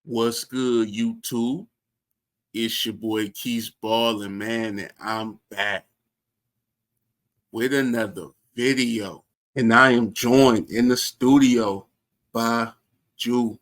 What's good, YouTube? It's your boy Quisballinn, man, and I'm back with another video. And I am joined in the studio by Ju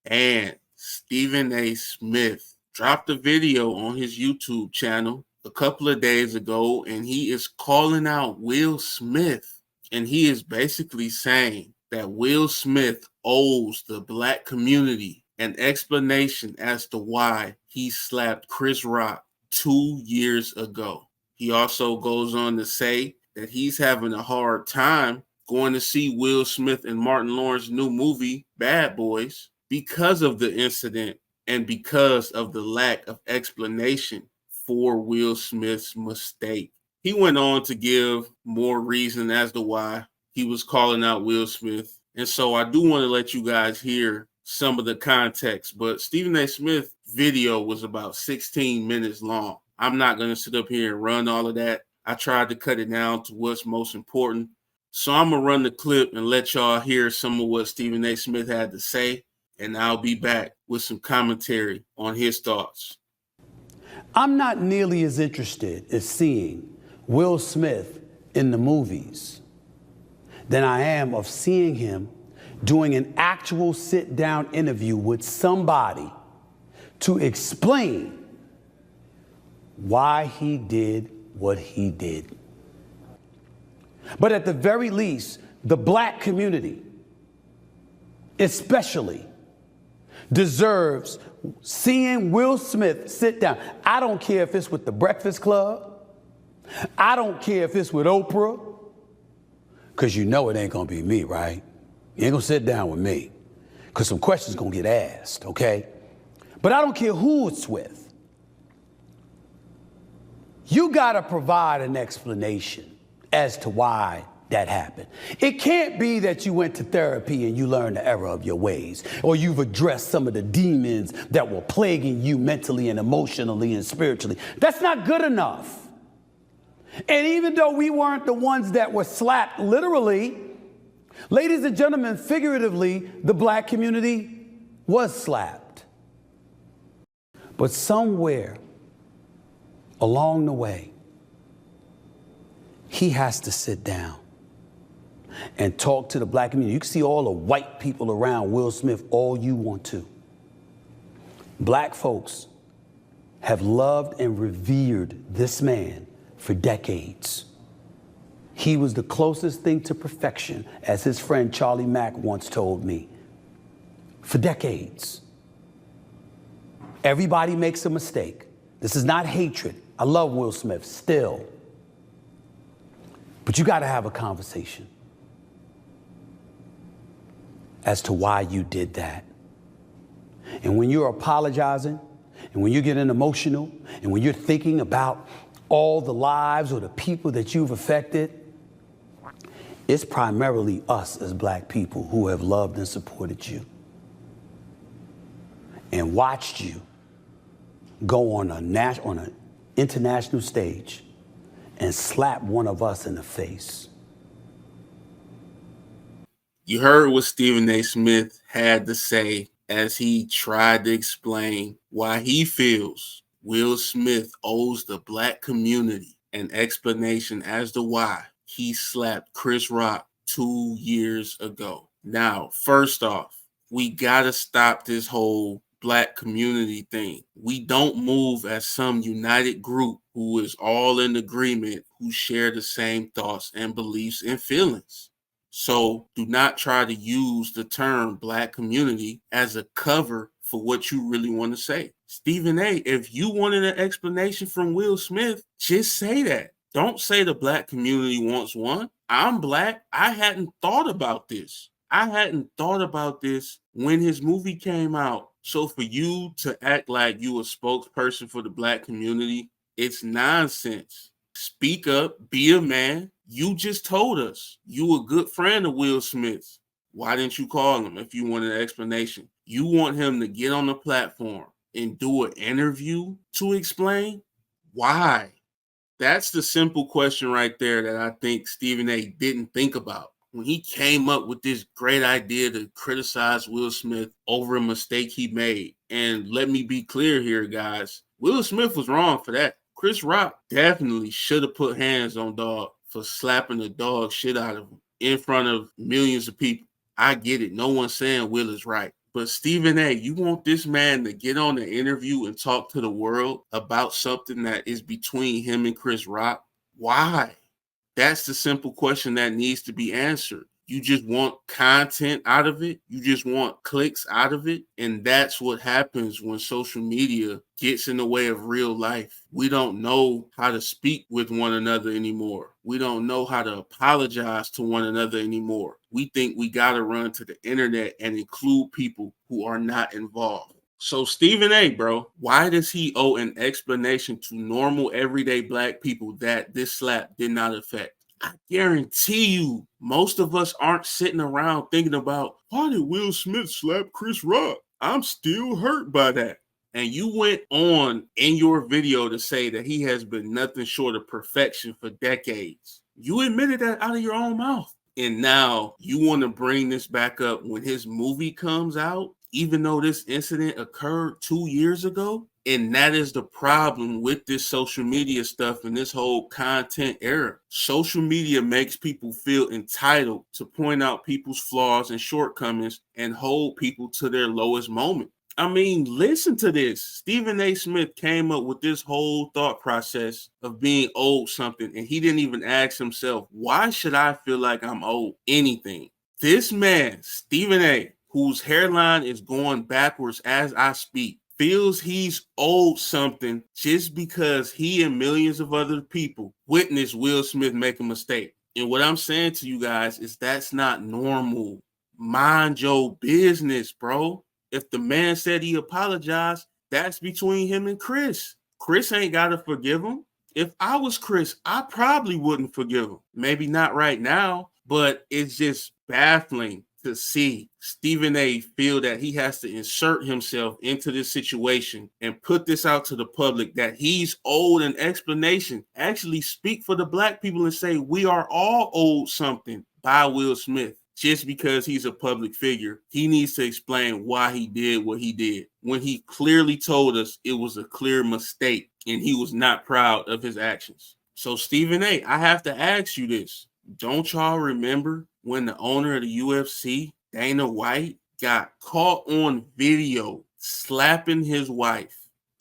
and Stephen A. Smith. Dropped a video on his YouTube channel a couple of days ago, and he is calling out Will Smith. And he is basically saying that Will Smith owes the black community an explanation as to why he slapped Chris Rock 2 years ago. He also goes on to say that he's having a hard time going to see Will Smith and Martin Lawrence's new movie, Bad Boys, because of the incident and because of the lack of explanation for Will Smith's mistake. He went on to give more reason as to why he was calling out Will Smith. And so I do want to let you guys hear some of the context, but Stephen A. Smith's video was about 16 minutes long. I'm not going to sit up here and run all of that. I tried to cut it down to what's most important. So I'm going to run the clip and let y'all hear some of what Stephen A. Smith had to say, and I'll be back with some commentary on his thoughts. I'm not nearly as interested in seeing Will Smith in the movies than I am of seeing him doing an actual sit-down interview with somebody to explain why he did what he did. But at the very least, the black community especially deserves seeing Will Smith sit down. I don't care if it's with the Breakfast Club. I don't care if it's with Oprah. Because you know it ain't going to be me, right? You ain't going to sit down with me. Because some questions going to get asked, okay? But I don't care who it's with. You got to provide an explanation as to why that happened. It can't be that you went to therapy and you learned the error of your ways, or you've addressed some of the demons that were plaguing you mentally and emotionally and spiritually. That's not good enough. And even though we weren't the ones that were slapped literally, ladies and gentlemen, figuratively, the black community was slapped. But somewhere along the way, he has to sit down and talk to the black community. You can see all the white people around Will Smith all you want to. Black folks have loved and revered this man for decades. He was the closest thing to perfection, as his friend Charlie Mack once told me, for decades. Everybody makes a mistake. This is not hatred. I love Will Smith still. But you got to have a conversation as to why you did that. And when you're apologizing, and when you're getting emotional, and when you're thinking about all the lives or the people that you've affected, it's primarily us as black people who have loved and supported you and watched you go on an international stage and slap one of us in the face. You heard what Stephen A. Smith had to say as he tried to explain why he feels Will Smith owes the black community an explanation as to why he slapped Chris Rock 2 years ago. Now, first off, we gotta stop this whole black community thing. We don't move as some united group who is all in agreement, who share the same thoughts and beliefs and feelings. So do not try to use the term black community as a cover for what you really want to say. Stephen A., if you wanted an explanation from Will Smith, just say that. Don't say the black community wants one. I'm black. I hadn't thought about this. I hadn't thought about this when his movie came out. So for you to act like you a spokesperson for the black community, it's nonsense. Speak up, be a man. You just told us you a good friend of Will Smith's. Why didn't you call him if you wanted an explanation? You want him to get on the platform and do an interview to explain? Why? That's the simple question right there that I think Stephen A. didn't think about. when he came up with this great idea to criticize Will Smith over a mistake he made. And let me be clear here, guys. Will Smith was wrong for that. Chris Rock definitely should have put hands on Dog for slapping the dog shit out of him in front of millions of people. I get it. No one's saying Will is right. But Stephen A., you want this man to get on an interview and talk to the world about something that is between him and Chris Rock? Why? That's the simple question that needs to be answered. You just want content out of it. You just want clicks out of it. And that's what happens when social media gets in the way of real life. We don't know how to speak with one another anymore. We don't know how to apologize to one another anymore. We think we got to run to the internet and include people who are not involved. So Stephen A., bro, why does he owe an explanation to normal everyday black people that this slap did not affect? I guarantee you, most of us aren't sitting around thinking about, why did Will Smith slap Chris Rock? I'm still hurt by that. And you went on in your video to say that he has been nothing short of perfection for decades. You admitted that out of your own mouth. And now you want to bring this back up when his movie comes out, even though this incident occurred 2 years ago. And that is the problem with this social media stuff and this whole content era. Social media makes people feel entitled to point out people's flaws and shortcomings and hold people to their lowest moment. I mean, listen to this. Stephen A. Smith came up with this whole thought process of being owed something, and he didn't even ask himself, why should I feel like I'm owed anything? This man, Stephen A., whose hairline is going backwards as I speak, feels he's owed something just because he and millions of other people witnessed Will Smith make a mistake. And what I'm saying to you guys is that's not normal. Mind your business, bro. If the man said he apologized, that's between him and Chris. Chris ain't got to forgive him. If I was Chris, I probably wouldn't forgive him. Maybe not right now, but it's just baffling to see Stephen A. feel that he has to insert himself into this situation and put this out to the public that he's owed an explanation. Actually speak for the black people and say we are all owed something by Will Smith. Just because he's a public figure, he needs to explain why he did what he did when he clearly told us it was a clear mistake and he was not proud of his actions. So Stephen A., I have to ask you this. Don't y'all remember when the owner of the UFC, Dana White, got caught on video slapping his wife?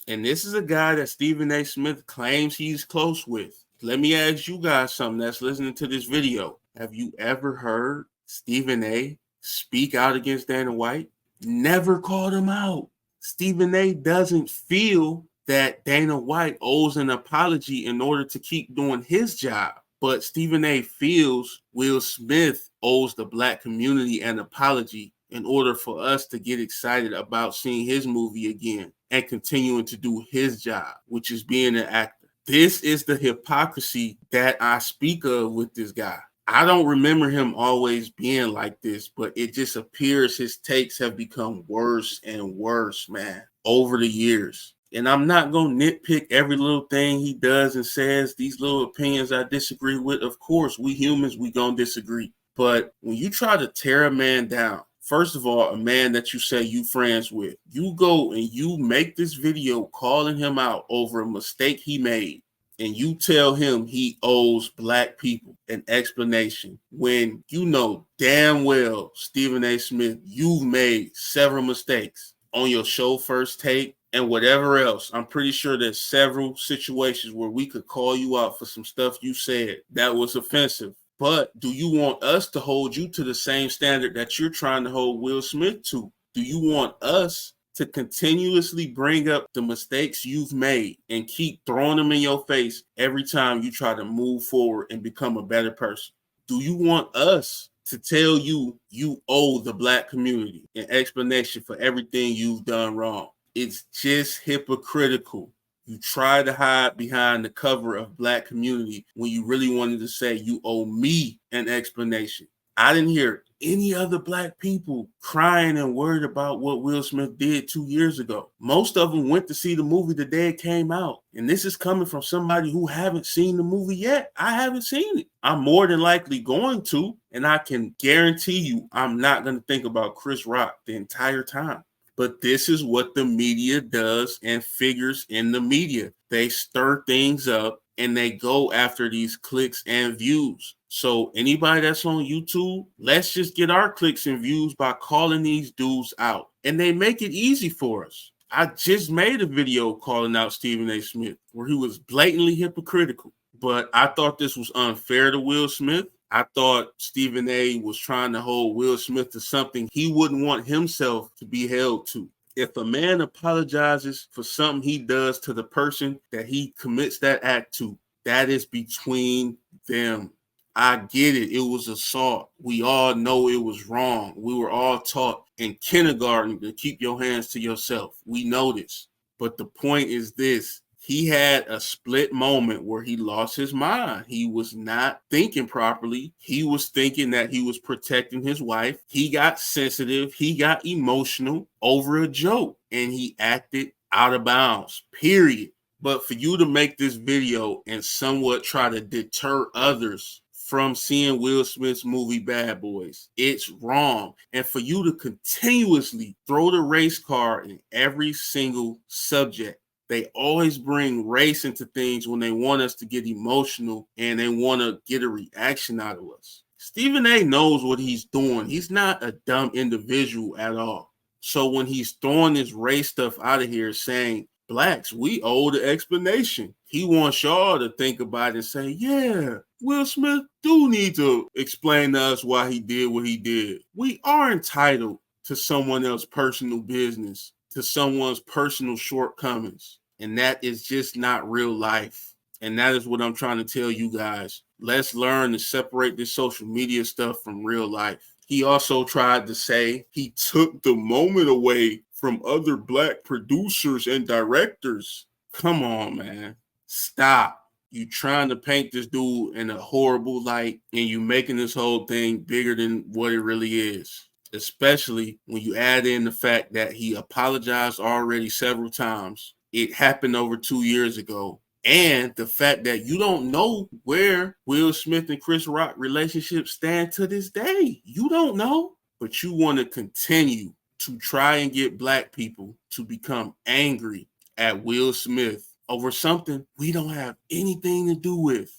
And this is a guy that Stephen A. Smith claims he's close with. Let me ask you guys something that's listening to this video. Have you ever heard Stephen A. speak out against Dana White? Never called him out. Stephen A. doesn't feel that Dana White owes an apology in order to keep doing his job. But Stephen A. feels Will Smith owes the black community an apology in order for us to get excited about seeing his movie again and continuing to do his job, which is being an actor. This is the hypocrisy that I speak of with this guy. I don't remember him always being like this, but it just appears his takes have become worse and worse, man, over the years. And I'm not going to nitpick every little thing he does and says, these little opinions I disagree with. Of course, we humans, we going to disagree. But when you try to tear a man down, first of all, a man that you say you friends with, you go and you make this video calling him out over a mistake he made. And you tell him he owes black people an explanation when you know damn well, Stephen A. Smith, you've made several mistakes on your show First Take and whatever else. I'm pretty sure there's several situations where we could call you out for some stuff you said that was offensive. But do you want us to hold you to the same standard that you're trying to hold Will Smith to? Do you want us to continuously bring up the mistakes you've made and keep throwing them in your face every time you try to move forward and become a better person? Do you want us to tell you you owe the black community an explanation for everything you've done wrong? It's just hypocritical. You try to hide behind the cover of black community when you really wanted to say you owe me an explanation. I didn't hear any other black people crying and worried about what Will Smith did 2 years ago. Most of them went to see the movie the day it came out. And this is coming from somebody who haven't seen the movie yet. I haven't seen it. I'm more than likely going to, and I can guarantee you I'm not going to think about Chris Rock the entire time. But this is what the media does and figures in the media. They stir things up and they go after these clicks and views. So anybody that's on YouTube, let's just get our clicks and views by calling these dudes out. And they make it easy for us. I just made a video calling out Stephen A. Smith where he was blatantly hypocritical. But I thought this was unfair to Will Smith. I thought Stephen A. was trying to hold Will Smith to something he wouldn't want himself to be held to. If a man apologizes for something he does to the person that he commits that act to, that is between them. I get it. It was assault. We all know it was wrong. We were all taught in kindergarten to keep your hands to yourself. We know this. But the point is this. He had a split moment where he lost his mind. He was not thinking properly. He was thinking that he was protecting his wife. He got sensitive. He got emotional over a joke, and he acted out of bounds, period. But for you to make this video and somewhat try to deter others from seeing Will Smith's movie Bad Boys, it's wrong. And for you to continuously throw the race card in every single subject, they always bring race into things when they want us to get emotional and they want to get a reaction out of us. Stephen A. knows what he's doing. He's not a dumb individual at all. So when he's throwing this race stuff out of here saying, blacks, we owe the explanation, he wants y'all to think about it and say, yeah, Will Smith do need to explain to us why he did what he did. We are entitled to someone else's personal business, to someone's personal shortcomings. And that is just not real life. And that is what I'm trying to tell you guys. Let's learn to separate this social media stuff from real life. He also tried to say he took the moment away from other black producers and directors. Come on, man. Stop. You trying to paint this dude in a horrible light and you making this whole thing bigger than what it really is. Especially when you add in the fact that he apologized already several times. It happened over 2 years ago. And the fact that you don't know where Will Smith and Chris Rock relationships stand to this day. You don't know, but you want to continue to try and get black people to become angry at Will Smith over something we don't have anything to do with.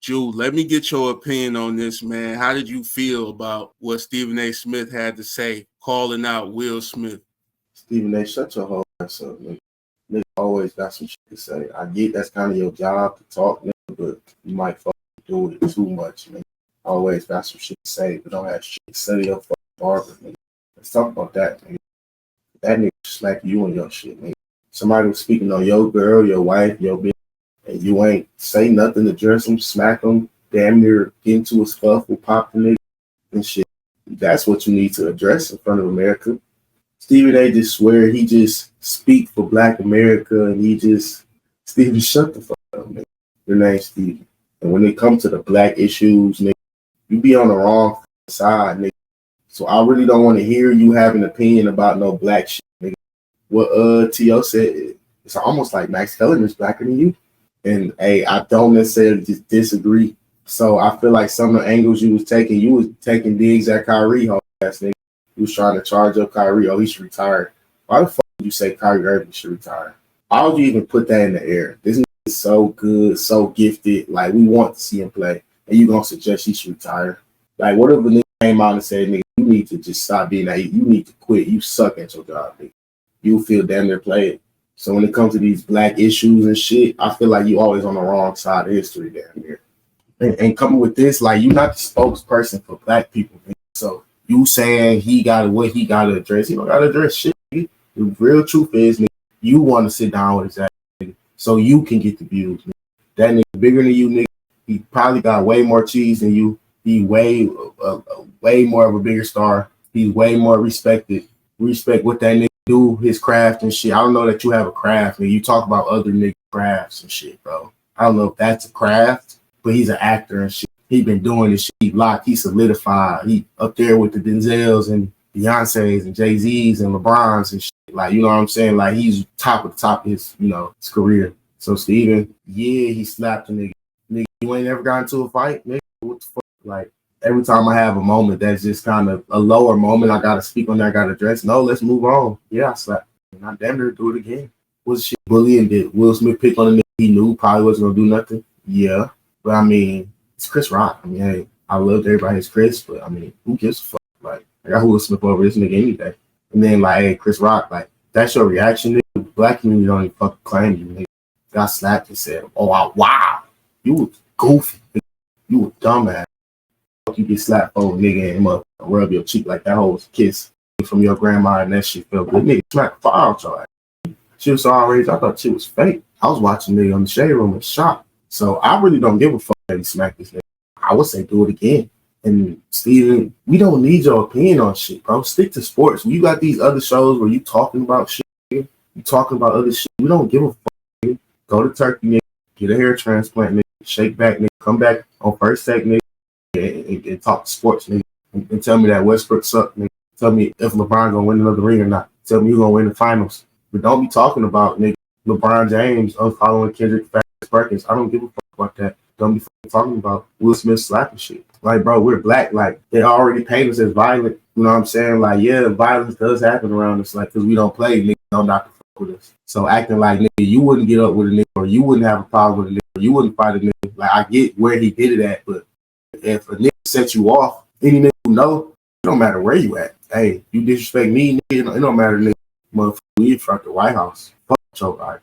Ju, let me get your opinion on this, man. How did you feel about what Stephen A. Smith had to say, calling out Will Smith? Stephen A., shut your whole ass up, nigga. Nigga always got some shit to say. I get that's kind of your job to talk, nigga, but you might fucking do it too much, nigga. Always got some shit to say, but don't have shit to say to your fucking barber, nigga. Let's talk about that, nigga. That nigga smack you on your shit, nigga. Somebody was speaking on your girl, your wife, your bitch, and you ain't say nothing to address them, smack them, damn near get into a scuffle, pop the nigga and shit. That's what you need to address in front of America. Stephen A. just swear he just speak for Black America and he just, Stephen, shut the fuck up, nigga. Your name's Stephen. And when it comes to the black issues, nigga, you be on the wrong side, nigga. So I really don't want to hear you have an opinion about no black shit, nigga. What T.O. said, it's almost like Max Kellerman is blacker than you. And hey, I don't necessarily just disagree. So I feel like some of the angles you was taking digs at Kyrie, whole ass nigga. You was trying to charge up Kyrie, oh, he should retire. Why the fuck did you say Kyrie Irving should retire? Why would you even put that in the air? This nigga is so good, so gifted. Like, we want to see him play. And you gonna suggest he should retire? Like, what if a nigga came out and said, nigga, you need to just stop being that. You need to quit. You suck at your job, nigga. You feel damn near play it. So when it comes to these black issues and shit, I feel like you always on the wrong side of history damn near. And coming with this, like, you're not the spokesperson for black people, nigga. So you saying he got what he got to address, he don't got to address shit, nigga. The real truth is, nigga, you want to sit down with his ass, nigga, so you can get the views, nigga. That nigga bigger than you, nigga. He probably got way more cheese than you. He way more of a bigger star. He's way more respected. Respect what that nigga do, his craft and shit. I don't know that you have a craft, nigga. You talk about other nigga crafts and shit, bro. I don't know if that's a craft, but he's an actor and shit. he been doing this shit. He locked, he solidified. He up there with the Denzels and Beyonce's and Jay-Z's and LeBron's and shit. Like, you know what I'm saying? Like, he's top of his, his career. So Steven, yeah, he slapped a nigga. Nigga, you ain't ever got into a fight, nigga. What the fuck? Like, every time I have a moment that's just kind of a lower moment, I gotta speak on that, I gotta address. No, let's move on. Yeah, I slapped. And I damn near do it again. Was shit bullying? Did Will Smith pick on a nigga he knew probably wasn't gonna do nothing? Yeah. But I mean, it's Chris Rock. I mean, hey, I loved everybody's Chris, but I mean, who gives a fuck? Like, I got Will Smith over this nigga any day. And then like, hey, Chris Rock, like, that's your reaction, nigga. The black community don't even fucking claim you, nigga. Got slapped and said, oh wow, you was goofy, nigga. You was dumbass. You get slapped over, nigga, and up rub your cheek like that whole kiss from your grandma and that shit felt good. Nigga smacked fire out your ass. She was so outraged, I thought shit was fake. I was watching nigga on the shade room in shock. So I really don't give a fuck that he smacked this nigga. I would say do it again. And Steven, we don't need your opinion on shit, bro. Stick to sports. When you got these other shows where you talking about shit, you talking about other shit, we don't give a fuck, nigga. Go to Turkey, nigga. Get a hair transplant, nigga. Shake back, nigga. Come back on first take, nigga. And talk sports, nigga. And tell me that Westbrook sucked, nigga. Tell me if LeBron gonna win another ring or not. Tell me who's gonna win the finals. But don't be talking about, nigga, LeBron James unfollowing Kendrick Perkins. I don't give a fuck about that. Don't be talking about Will Smith slapping shit. Like, bro, we're black. Like, they already paint us as violent. You know what I'm saying? Like, yeah, violence does happen around us. Like, because we don't play, nigga, don't not to fuck with us. So acting like, nigga, you wouldn't get up with a nigga, or you wouldn't have a problem with a nigga, or you wouldn't fight a nigga. Like, I get where he did it at, but if a nigga set you off, any nigga who know, it don't matter where you at. Hey, you disrespect me, nigga, it don't matter, nigga. Motherfucker, we from the White House. Fuck your guy.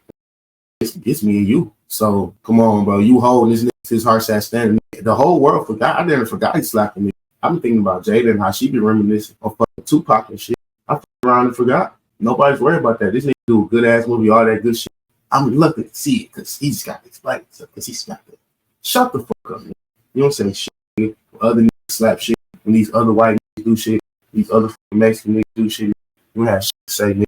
It's me and you. So come on, bro. You holding this nigga his heart ass standing. The whole world forgot. I never forgot he slapping me. I've been thinking about Jada and how she be reminiscing on fucking Tupac and shit. I fucked around and forgot. Nobody's worried about that. This nigga do a good ass movie, all that good shit. I'm reluctant to see it because he just got to explain it because he slapped it. Shut the fuck up, nigga. You don't say shit, nigga. Other niggas slap shit when these other white niggas do shit. These other Mexican niggas do shit. You don't have shit to say, nigga.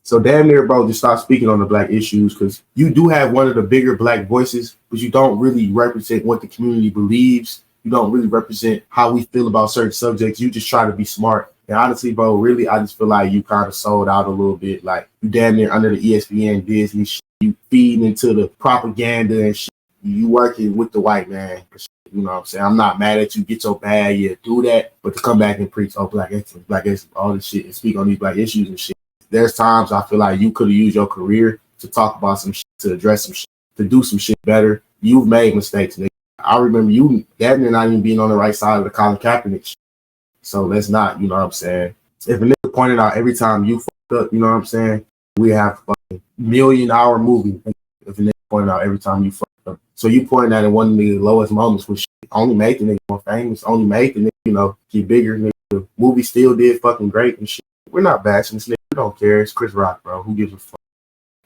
So damn near, bro, just stop speaking on the black issues because you do have one of the bigger black voices, but you don't really represent what the community believes. You don't really represent how we feel about certain subjects. You just try to be smart. And honestly, bro, really, I just feel like you kind of sold out a little bit. Like, you damn near under the ESPN Disney shit. You feeding into the propaganda and shit. You working with the white man. You know what I'm saying? I'm not mad at you. Get your bag. Yeah, do that. But to come back and preach, oh, black excellence, all this shit, and speak on these black issues and shit. There's times I feel like you could have used your career to talk about some shit, to address some shit, to do some shit better. You've made mistakes, nigga. I remember you that not even being on the right side of the Colin Kaepernick shit. So let's not, you know what I'm saying? If a nigga pointed out every time you fucked up, you know what I'm saying? We have a fucking $1 million movie. If a nigga pointed out every time you fucked up. So you pointing out in one of the lowest moments, which only made the nigga more famous, only made the nigga, get bigger. Nigga. The movie still did fucking great and shit. We're not bashing this nigga. We don't care. It's Chris Rock, bro. Who gives a fuck?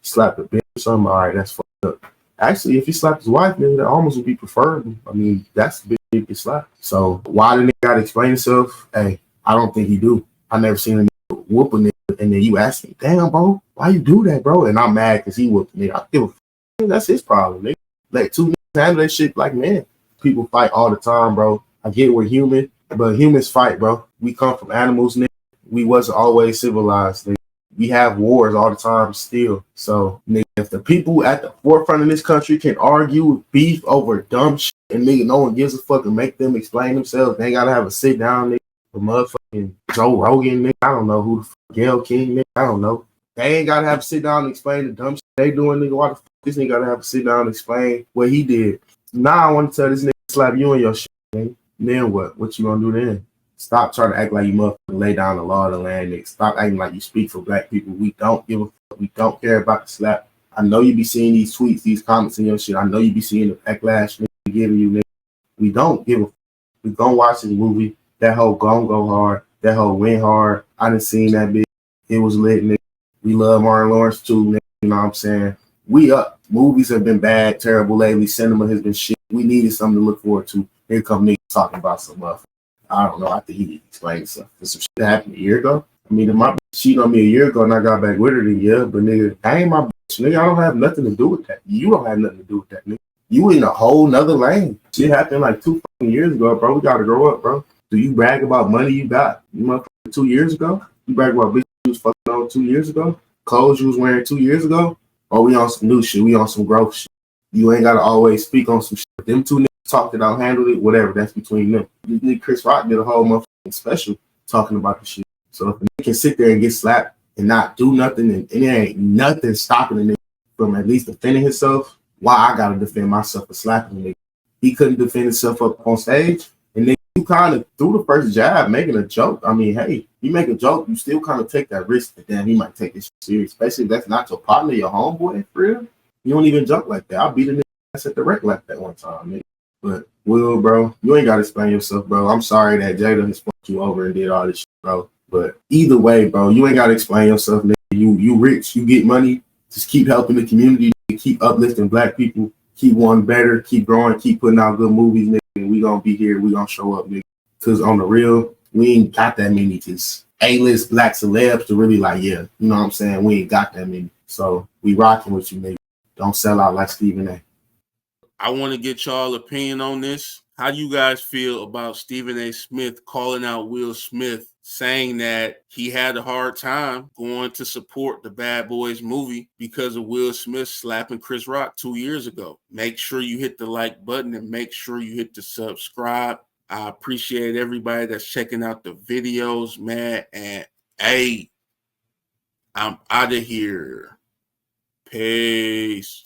Slapped a bitch or something. All right, that's fucked up. Actually, if he slapped his wife, nigga, that almost would be preferable. I mean, that's the big get slapped. So why the nigga gotta explain himself? Hey, I don't think he do. I never seen a nigga whoop a nigga and then you ask me, damn, bro, why you do that, bro? And I'm mad because he whooped a nigga. I give a fuck. That's his problem, nigga. Let two niggas handle that shit like, man. People fight all the time, bro. I get we're human, but humans fight, bro. We come from animals, nigga. We wasn't always civilized, nigga. We have wars all the time still. So, nigga, if the people at the forefront of this country can argue with beef over dumb shit and nigga, no one gives a fuck and make them explain themselves, they gotta have a sit down, nigga. The motherfucking Joe Rogan, nigga. I don't know who the fuck, Gail King, nigga. I don't know. They ain't gotta have a sit down and explain the dumb shit they doing, nigga. Why the fuck this nigga gotta have a sit down and explain what he did? Now I want to tell this nigga slap you in your shit, nigga. Then what? What you gonna do then? Stop trying to act like you motherfucking lay down the law of the land, nigga. Stop acting like you speak for black people. We don't give a fuck. We don't care about the slap. I know you be seeing these tweets, these comments in your shit. I know you be seeing the backlash nigga giving you, nigga. We don't give a fuck. We gonna watch this movie. That whole gon' go hard. That whole went hard. I done seen that bitch. It was lit, nigga. We love Martin Lawrence too, nigga. You know what I'm saying? We up. Movies have been bad, terrible lately. Cinema has been shit. We needed something to look forward to. Here come niggas talking about some I don't know. I think he need to explain stuff. Did some shit that happened a year ago? I mean, if my bitch cheated on me a year ago and I got back with her, then yeah. But nigga, I ain't my bitch. Nigga, I don't have nothing to do with that. You don't have nothing to do with that, nigga. You in a whole nother lane. Shit happened like 2 fucking years ago, bro. We gotta grow up, bro. Do you brag about money you got? You motherfucker 2 years ago? You brag about bitch you was fucking on 2 years ago? Clothes you was wearing 2 years ago? Or we on some new shit? We on some growth shit. You ain't gotta always speak on some shit. Them two niggas talked it out, handled it, whatever. That's between them. This nigga Chris Rock did a whole motherfucking special talking about the shit. So if a nigga can sit there and get slapped and not do nothing, and there ain't nothing stopping a nigga from at least defending himself, why I gotta defend myself for slapping a nigga? He couldn't defend himself up on stage, and then you kind of threw the first jab making a joke. I mean, hey, you make a joke, you still kind of take that risk that damn he might take this serious, especially if that's not your partner, your homeboy, for real. You don't even joke like that. I'll beat a nigga ass at the rec like that one time, nigga. But Will, bro, you ain't gotta explain yourself, bro. I'm sorry that Jada has fucked you over and did all this shit, bro. But either way, bro, you ain't gotta explain yourself, nigga. You rich, you get money. Just keep helping the community, keep uplifting black people, keep wanting better, keep growing, keep putting out good movies, nigga. And we gonna be here, we gonna show up, nigga. Cause on the real, we ain't got that many just A-list black celebs to really like, yeah, you know what I'm saying? We ain't got that many. So we rocking with you, nigga. Don't sell out like Stephen A. I want to get y'all opinion on this. How do you guys feel about Stephen A. Smith calling out Will Smith, saying that he had a hard time going to support the Bad Boys movie because of Will Smith slapping Chris Rock 2 years ago? Make sure you hit the like button and make sure you hit the subscribe. I appreciate everybody that's checking out the videos, man. And hey, I'm out of here. Peace.